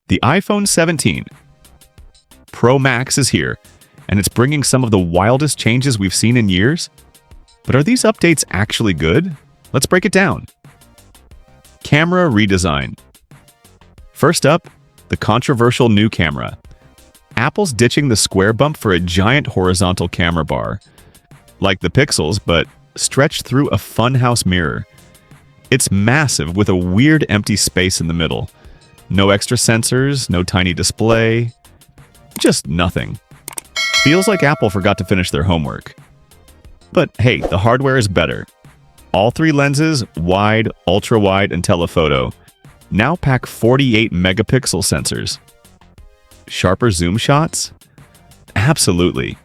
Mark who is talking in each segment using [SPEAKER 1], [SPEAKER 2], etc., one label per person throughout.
[SPEAKER 1] The iPhone 17 Pro Max is here, and it's bringing some of the wildest changes we've seen in years. But are these updates actually good? Let's break it down. Camera redesign. First up, the controversial new camera. Apple's ditching the square bump for a giant horizontal camera bar. Like the Pixels, but stretched through a funhouse mirror. It's massive with a weird empty space in the middle. No extra sensors, no tiny display. Just nothing. Feels like Apple forgot to finish their homework. But hey, the hardware is better. All three lenses, wide, ultra-wide, and telephoto, now pack 48 megapixel sensors. Sharper zoom shots? Absolutely.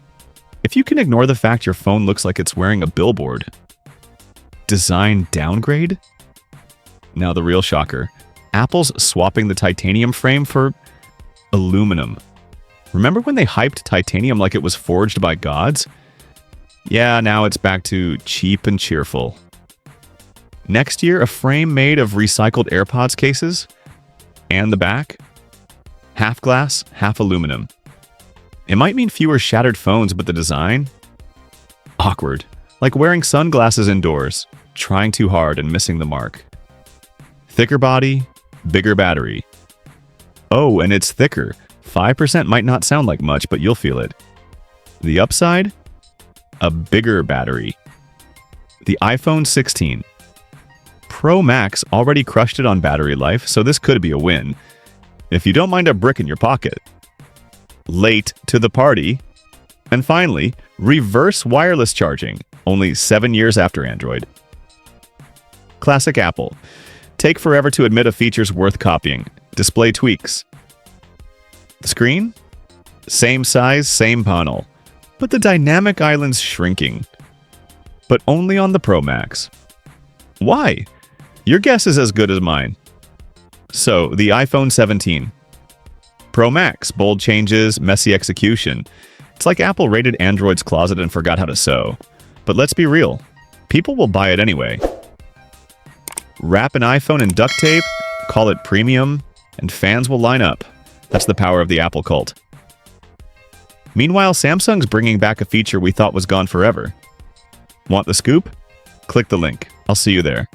[SPEAKER 1] If you can ignore the fact your phone looks like it's wearing a billboard. Design downgrade? Now the real shocker. Apple's swapping the titanium frame for aluminum. Remember when they hyped titanium like it was forged by gods? Yeah, now it's back to cheap and cheerful. Next year, a frame made of recycled AirPods cases. And the back? Half glass, half aluminum. It might mean fewer shattered phones, but the design? Awkward. Like wearing sunglasses indoors, trying too hard and missing the mark. Thicker body, bigger battery. Oh, and it's thicker. 5% might not sound like much, but you'll feel it. The upside? A bigger battery. The iPhone 16. Pro Max already crushed it on battery life, so this could be a win. If you don't mind a brick in your pocket. Late to the party. And finally, reverse wireless charging, only 7 years after Android. Classic Apple. Take forever to admit a feature's worth copying. Display tweaks. The screen? Same size, same panel. But the dynamic island's shrinking. But only on the Pro Max. Why? Your guess is as good as mine. So, the iPhone 17. Pro Max, bold changes, messy execution. It's like Apple raided Android's closet and forgot how to sew. But let's be real. People will buy it anyway. Wrap an iPhone in duct tape, call it premium, and fans will line up. That's the power of the Apple cult. Meanwhile, Samsung's bringing back a feature we thought was gone forever. Want the scoop? Click the link. I'll see you there.